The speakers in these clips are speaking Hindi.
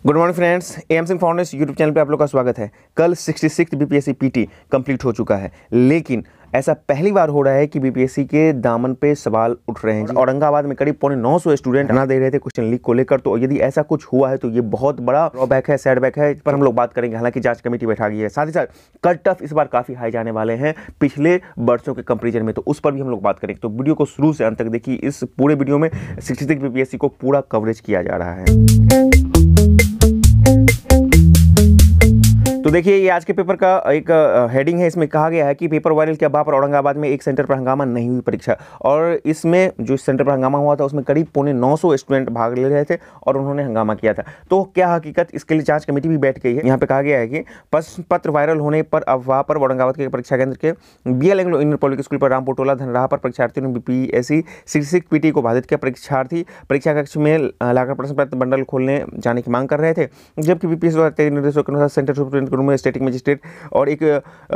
Good morning friends, M Singh foundation YouTube channel पे आप लोग का स्वागत है। कल 66 बीपीएससी पीटी कंप्लीट हो चुका है, लेकिन ऐसा पहली बार हो रहा है कि बीपीएससी के दामन पे सवाल उठ रहे हैं। औरंगाबाद में करीब 950 स्टूडेंट धरना दे रहे थे क्वेश्चन लीक को लेकर। तो यदि ऐसा कुछ हुआ है तो ये बहुत बड़ा ड्रॉबैक है, सेटबैक है, इस पर हम लोग बात करेंगे। हालांकि जांच कमेटी बैठा गई है, साथ ही साथ कट ऑफ इस बार काफी हाई जाने वाले हैं पिछले वर्षों के कंपेरिजन में, तो उस पर भी हम लोग बात करेंगे। तो वीडियो को शुरू से अंत तक देखिए। इस पूरे वीडियो में 66 बीपीएससी को पूरा कवरेज किया जा रहा है। तो देखिए, ये आज के पेपर का एक हेडिंग है। इसमें कहा गया है कि पेपर वायरल किया बाप और औरंगाबाद में एक सेंटर पर हंगामा नहीं हुई परीक्षा। और इसमें जो सेंटर पर हंगामा हुआ था उसमें करीब 950 स्टूडेंट भाग ले रहे थे और उन्होंने हंगामा किया था। तो क्या हकीकत, इसके लिए जांच कमेटी भी बैठ गई है। यहाँ पे कहा गया है कि प्रश्न पत्र वायरल होने पर अफवाह पर औरंगाबाद के परीक्षा केंद्र के BL Anglo inter public school पर रामपुर टोला धनराहा पर परीक्षार्थियों ने बीपीएससी 66 पीटी को बाधित किया। परीक्षार्थी परीक्षा कक्ष में लाकर प्रश्न पत्र बंडल खोलने जाने की मांग कर रहे थे, जबकि बीपीएससी निर्देशों के अनुसार सेंटर सुप्रीम रूम में स्टेटिक मजिस्ट्रेट और एक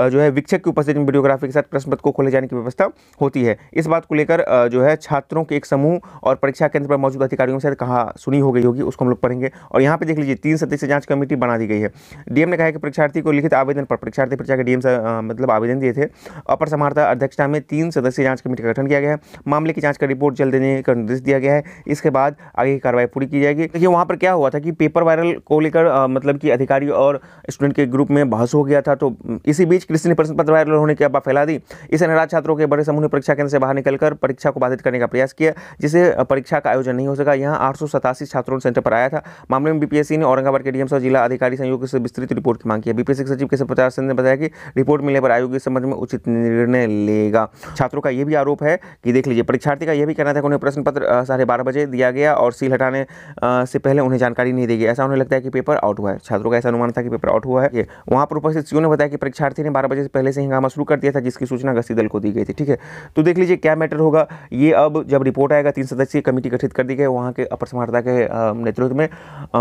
जो है विक्षक की उपस्थिति में वीडियोग्राफी के साथ प्रश्न पत्र को खोले जाने की व्यवस्था होती है। इस बात को लेकर जो है छात्रों के एक समूह और परीक्षा केंद्र पर मौजूद अधिकारियों से कहा सुनी हो गई होगी, उसको हम लोग पढ़ेंगे। और यहाँ पे देख लीजिए 3 सदस्यीय जांच कमेटी बना दी गई है। डीएम ने कहा है कि परीक्षार्थी को लिखित आवेदन पर परीक्षार्थी परीक्षा के डीएम से मतलब आवेदन दिए थे। अपर समाहर्ता अध्यक्षता में 3 सदस्यीय जांच कमेटी का गठन किया गया है। मामले की जांच का रिपोर्ट जल्द देने का निर्देश दिया गया है। इसके बाद आगे की कार्रवाई पूरी की जाएगी। देखिए, वहाँ पर क्या हुआ था कि पेपर वायरल को लेकर मतलब कि अधिकारी और स्टूडेंट के ग्रुप में बहस हो गया था। तो इसी बीच किसी ने प्रश्न पत्र वायरल होने की अफवाह फैला दी। इसे नाराज छात्रों के बड़े समूह ने परीक्षा केंद्र से बाहर निकलकर परीक्षा को बाधित करने का प्रयास किया, जिससे परीक्षा का आयोजन नहीं हो सका। यहाँ 887 छात्रों ने सेंटर पर आया था। मामले में बीपीएससी ने औरंगाबाद के डीएम और जिला अधिकारी संयोग से विस्तृत रिपोर्ट की मांग की है। बीपीएससी सचिव केशव प्रसाद सिंह ने बताया कि रिपोर्ट मिलने पर आयोग इस संबंध में उचित निर्णय लेगा। छात्रों का यह भी आरोप है कि देख लीजिए, परीक्षार्थी का यह भी कहना था कि उन्हें प्रश्न पत्र 12:30 बजे दिया गया और सील हटाने से पहले उन्हें जानकारी नहीं दी गई। ऐसा उन्हें लगता है कि पेपर आउट हुआ है। छात्रों का ऐसा अनुमान था कि पेपर आउट हुआ है। वहाँ पर उपस्थित सीओ ने बताया कि परीक्षार्थी ने 12 बजे से पहले से हंगामा शुरू कर दिया था, जिसकी सूचना गश्ती दल को दी गई थी। ठीक है, तो देख लीजिए क्या मैटर होगा ये। अब जब रिपोर्ट आएगा, 3 सदस्यीय कमेटी गठित कर दी गई वहाँ के अपर समाहर्ता के नेतृत्व में,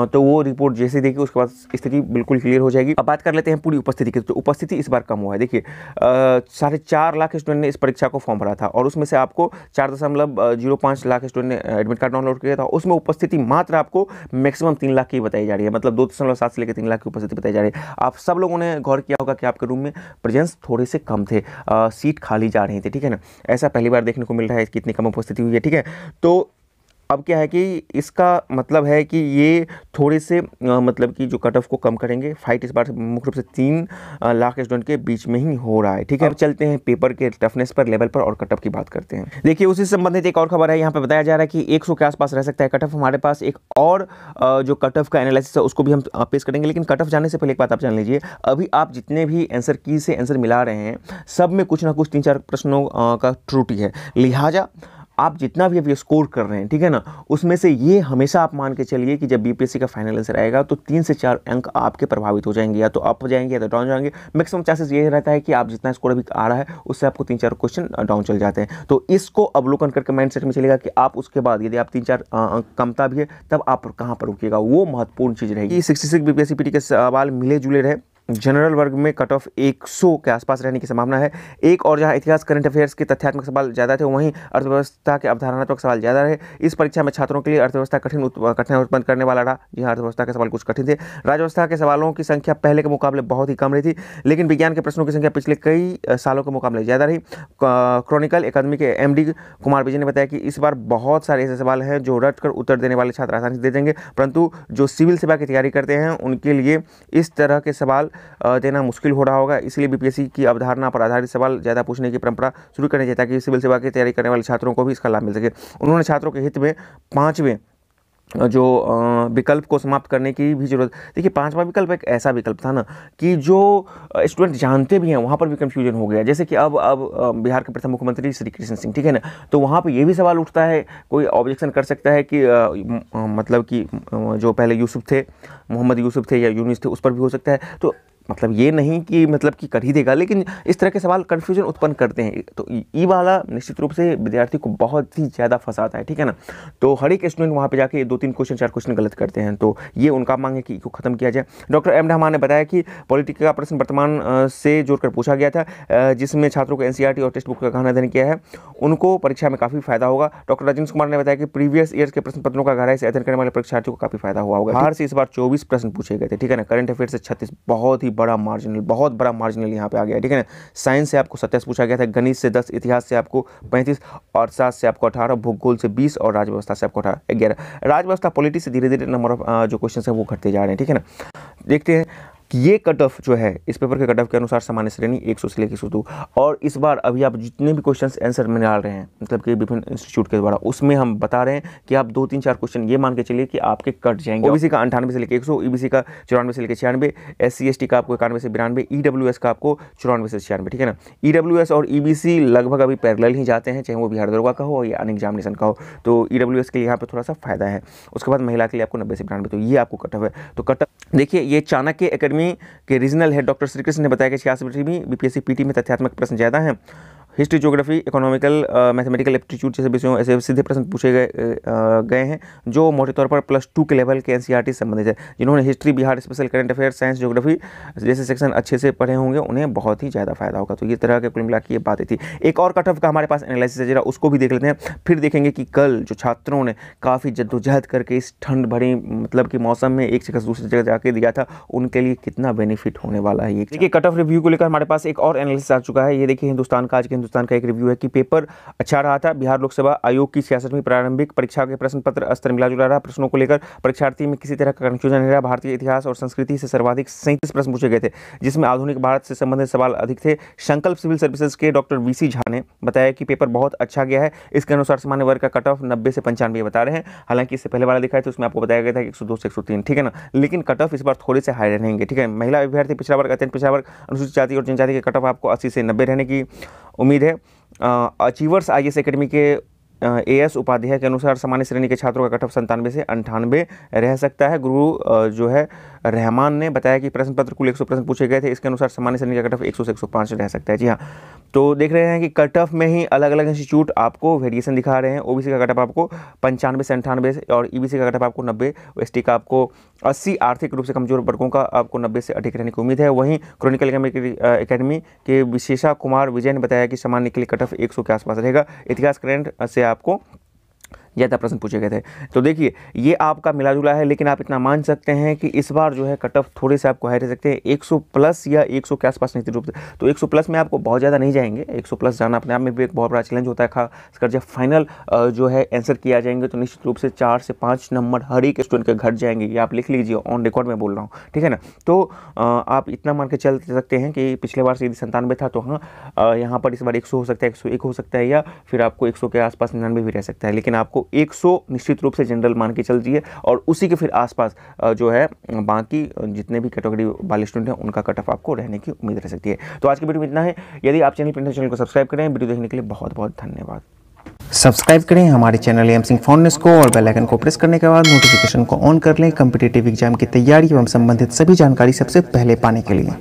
तो वो रिपोर्ट जैसे देगी उसके बाद स्थिति बिल्कुल क्लियर हो जाएगी। अब बात कर लेते हैं पूरी उपस्थिति की। तो उपस्थिति इस बार कम हुआ है। देखिए, 4.5 लाख स्टूडेंट ने इस परीक्षा को फॉर्म भरा था और उसमें से आपको 4.05 लाख स्टूडेंट ने एडमिट कार्ड डाउनलोड किया था। उसमें उपस्थिति मात्र आपको मैक्सिमम 3 लाख की बताई जा रही है, मतलब 2.7 से लेकर 3 लाख की उपस्थिति बताई जा रही है। आप सब लोगों ने गौर किया होगा कि आपके रूम में प्रेजेंस थोड़े से कम थे, सीट खाली जा रही थी। ठीक है ना, ऐसा पहली बार देखने को मिल रहा है कि इतनी कम उपस्थिति हुई है। ठीक है, तो अब क्या है कि इसका मतलब है कि ये थोड़े से मतलब कि जो कट ऑफ को कम करेंगे। फाइट इस बार मुख्य रूप से 3 लाख स्टूडेंट के बीच में ही हो रहा है। ठीक है, अब चलते हैं पेपर के टफनेस पर, लेवल पर और कट ऑफ की बात करते हैं। देखिए, उसी से संबंधित एक और खबर है। यहाँ पे बताया जा रहा है कि 100 के आसपास रह सकता है कट ऑफ। हमारे पास एक और जो कट ऑफ का एनालिसिस है उसको भी हम पेश करेंगे, लेकिन कट ऑफ जाने से पहले एक बात आप जान लीजिए। अभी आप जितने भी आंसर की से आंसर मिला रहे हैं, सब में कुछ ना कुछ 3-4 प्रश्नों का त्रुटि है। लिहाजा आप जितना भी अभी स्कोर कर रहे हैं, ठीक है ना, उसमें से ये हमेशा आप मान के चलिए कि जब बीपीएससी का फाइनल आंसर आएगा तो 3 से 4 अंक आपके प्रभावित हो जाएंगे, या तो अप जाएंगे या तो डाउन जाएंगे। मैक्सिमम चांसेस ये रहता है कि आप जितना स्कोर अभी आ रहा है उससे आपको 3-4 क्वेश्चन डाउन चल जाते हैं। तो इसको अवलोकन करके माइंडसेट में चलेगा कि आप उसके बाद यदि आप 3-4 अंक कमता भी है तब आप कहाँ पर रुकिएगा, वो महत्वपूर्ण चीज़ रहेगी। 66 बीपीएससी पीटी के सवाल मिले जुले रहे। जनरल वर्ग में कट ऑफ 100 के आसपास रहने की संभावना है। एक और जहां इतिहास करंट अफेयर्स के तथ्यात्मक सवाल ज़्यादा थे, वहीं अर्थव्यवस्था के अवधारणात्मक सवाल ज़्यादा रहे। इस परीक्षा में छात्रों के लिए अर्थव्यवस्था कठिन उत्पन्न करने वाला रहा। जी हाँ, अर्थव्यवस्था के सवाल कुछ कठिन थे। राजव्यवस्था के सवालों की संख्या पहले के मुकाबले बहुत ही कम रही थी, लेकिन विज्ञान के प्रश्नों की संख्या पिछले कई सालों के मुकाबले ज़्यादा रही। क्रॉनिकल अकादमी के MD कुमार विजय ने बताया कि इस बार बहुत सारे ऐसे सवाल हैं जो रट कर उत्तर देने वाले छात्र आसानी से दे देंगे, परंतु जो सिविल सेवा की तैयारी करते हैं उनके लिए इस तरह के सवाल देना मुश्किल हो रहा होगा। इसलिए बीपीएससी की अवधारणा पर आधारित सवाल ज़्यादा पूछने की परंपरा शुरू करनी चाहिए, ताकि सिविल सेवा की तैयारी करने वाले छात्रों को भी इसका लाभ मिल सके। उन्होंने छात्रों के हित में 5वें जो विकल्प को समाप्त करने की भी जरूरत। देखिए, 5वां विकल्प एक ऐसा विकल्प था ना कि जो स्टूडेंट जानते भी हैं वहाँ पर भी कंफ्यूजन हो गया। जैसे कि अब बिहार के प्रथम मुख्यमंत्री श्री कृष्ण सिंह, ठीक है ना, तो वहाँ पर ये भी सवाल उठता है, कोई ऑब्जेक्शन कर सकता है कि मतलब कि जो पहले यूसुफ थे, मोहम्मद यूसुफ थे या यूनिस थे, उस पर भी हो सकता है। तो मतलब ये नहीं कि मतलब कि कर ही देगा, लेकिन इस तरह के सवाल कन्फ्यूजन उत्पन्न करते हैं। तो ई वाला निश्चित रूप से विद्यार्थी को बहुत ही ज़्यादा फंसाता है, ठीक है ना। तो हर एक स्टूडेंट वहाँ पे जाके 2-3 क्वेश्चन 4 क्वेश्चन गलत करते हैं, तो ये उनका मांग है कि इसको खत्म किया जाए। डॉक्टर एम रहमान ने बताया कि पॉलिटिक्स का प्रश्न वर्तमान से जोड़कर पूछा गया था, जिसमें छात्रों को एनसीईआरटी और टेक्स्ट बुक का गहन अध्ययन किया है, उनको परीक्षा में काफ़ी फायदा होगा। डॉक्टर राजेंद्र कुमार ने बताया कि प्रीवियस ईयर्स के प्रश्न पत्रों का गहराई से अध्ययन करने वाले परीक्षार्थियों को काफ़ी फायदा हुआ होगा। बाहर से इस बार 24 प्रश्न पूछे गए थे, ठीक है ना। करंट अफेयर से 36, बहुत ही बड़ा मार्जिनल, बहुत बड़ा मार्जिनल यहाँ पे आ गया, ठीक है ना। साइंस से आपको 27 पूछा गया था, गणित से 10, इतिहास से आपको 35, अर्थशास्त्र से आपको 18, भूगोल से 20 और राज्यव्यवस्था से आपको 11। राज्यव्यवस्था पॉलिटिक्स से धीरे धीरे नंबर ऑफ जो क्वेश्चन है वो घटते जा रहे हैं, ठीक है ना। देखते हैं कि ये कट ऑफ जो है इस पेपर के कट ऑफ के अनुसार सामान्य श्रेणी 100 से लेकर 102, और इस बार अभी आप जितने भी क्वेश्चंस आंसर में डाल रहे हैं मतलब कि विभिन्न इंस्टीट्यूट के द्वारा, उसमें हम बता रहे हैं कि आप 2-3-4 क्वेश्चन ये मान के चलिए कि आपके कट जाएंगे। ओबीसी का 98 से लेकर 100, ईबीसी का 94 से लेकर 96, SC/ST का आपको 91 से 92, EWS का आपको 94 से 96, ठीक है ना। EWS और EBC लगभग अभी पैरेलल ही जाते हैं, चाहे वो बिहार दरोगा का हो या अन एग्जामिनेशन का हो, तो EWS के लिए यहाँ पर थोड़ा सा फायदा है। उसके बाद महिला के लिए आपको 90 से 92, तो ये आपको कट ऑफ है। तो कट ऑफ देखिए, ये चाणक्य एकेडमी के रीजनल हेड डॉक्टर श्रीकृष्ण ने बताया कि 86 में बीपीएससी पीटी में तथ्यात्मक प्रश्न ज़्यादा हैं। History, geography, economical, mathematical aptitude जैसे विषयों ऐसे सीधे प्रश्न पूछे गए हैं जो मोटे तौर पर +2 के लेवल के एनसीईआरटी से संबंधित है। जिन्होंने history, Bihar special, current affair, science, geography जैसे सेक्शन अच्छे से पढ़े होंगे उन्हें बहुत ही ज़्यादा फायदा होगा। तो ये तरह के कुल मिला के ये बातें थी। एक और कट ऑफ का हमारे पास एनालिसिस है, जरा उसको भी देख लेते हैं, फिर देखेंगे कि कल जो छात्रों ने काफ़ी जद्दोजहद करके इस ठंड भरी मतलब कि मौसम में एक जगह से दूसरी जगह जाके दिया था, उनके लिए कितना बेनिफिट होने वाला है। देखिए, कट ऑफ रिव्यू को लेकर हमारे पास एक और एनालिसिस आ चुका है। ये देखिए हिंदुस्तान का, आज के हिंदुस्तान का एक रिव्यू है कि पेपर अच्छा रहा था। बिहार लोकसभा आयोग की 66वीं प्रारंभिक परीक्षा के प्रश्न पत्र स्तर मिला जुला रहा। प्रश्नों को लेकर परीक्षार्थी में किसी तरह का कंफ्यूजन नहीं रहा। भारतीय इतिहास और संस्कृति से सर्वाधिक 37 प्रश्न पूछे गए थे, जिसमें आधुनिक भारत से संबंधित सवाल अधिक थे। संकल्प सिविल सर्विसेज के डॉक्टर वीसी झा ने बताया कि पेपर बहुत अच्छा गया है। इसके अनुसार सामान्य वर्ग का कट ऑफ 90 से 95 बता रहे हैं। हालांकि इससे पहले वाला दिखाया तो उसमें आपको बताया गया था कि 102 से 103, ठीक है ना। लेकिन कट ऑफ इस बार थोड़े से हाई रहेंगे, ठीक है। महिला अभ्यर्थी, पिछड़ा वर्ग, अत्यंत पिछड़ा वर्ग, अनुसूचित जाति और जनजाति के कट ऑफ आपको 80 से 90 रहने की उम्मीद है। अचीवर्स आईएएस एकेडमी के एएस उपाध्याय के अनुसार सामान्य श्रेणी के छात्रों का कट ऑफ 97 से 98 रह सकता है। गुरु जो है रहमान ने बताया कि प्रश्न पत्र कुल 100 प्रश्न पूछे गए थे। इसके अनुसार सामान्य श्रेणी का कट ऑफ 100 से 105 रह सकता है। जी हाँ, तो देख रहे हैं कि कट ऑफ में ही अलग अलग इंस्टीट्यूट आपको वेरिएशन दिखा रहे हैं। ओबीसी का कट ऑफ आपको 95 से 98 और ईबीसी का कट ऑफ आपको 90, एसटी का आपको 80, आर्थिक रूप से कमजोर वर्गों का आपको 90 से अधिक रहने की उम्मीद है। वहीं क्रॉनिकल एकेडमी के विशेषा कुमार विजय ने बताया कि सामान्य के लिए कट ऑफ 100 के आसपास रहेगा। इतिहास करंट से आपको ज़्यादा प्रश्न पूछे गए थे। तो देखिए, ये आपका मिला जुला है, लेकिन आप इतना मान सकते हैं कि इस बार जो है कट ऑफ थोड़े से आपको हाई रह सकते हैं, 100 प्लस या 100 के आसपास निश्चित रूप से। तो 100 प्लस में आपको बहुत ज़्यादा नहीं जाएंगे। 100 प्लस जाना अपने आप में भी एक बहुत बड़ा चैलेंज होता है, खासकर जब फाइनल जो है आंसर किया जाएंगे तो निश्चित रूप से 4 से 5 नंबर हर एक स्टूडेंट के घट जाएंगे। ये आप लिख लीजिए, ऑन रिकॉर्ड में बोल रहा हूँ, ठीक है ना। तो आप इतना मान के चल सकते हैं कि पिछले बार से यदि 97 था तो हाँ, यहाँ पर इस बार 100 हो सकता है, 101 हो सकता है, या फिर आपको 100 के आसपास 99 भी रह सकता है। लेकिन आपको 100 निश्चित रूप से जनरल मान के चल जाइए, और उसी के फिर आसपास जो है बाकी जितने भी कैटेगरी वाले स्टूडेंट हैं उनका कट ऑफ आपको रहने की उम्मीद रह सकती है। तो आज की वीडियो में इतना है। यदि आप चैनल को सब्सक्राइब करें, वीडियो देखने के लिए बहुत बहुत धन्यवाद। सब्सक्राइब करें हमारे चैनल एम सिंह फाउंडेशन को और बेल आइकन को प्रेस करने के बाद नोटिफिकेशन को ऑन कर लें कॉम्पिटिटिव एग्जाम की तैयारी एवं संबंधित सभी जानकारी सबसे पहले पाने के लिए।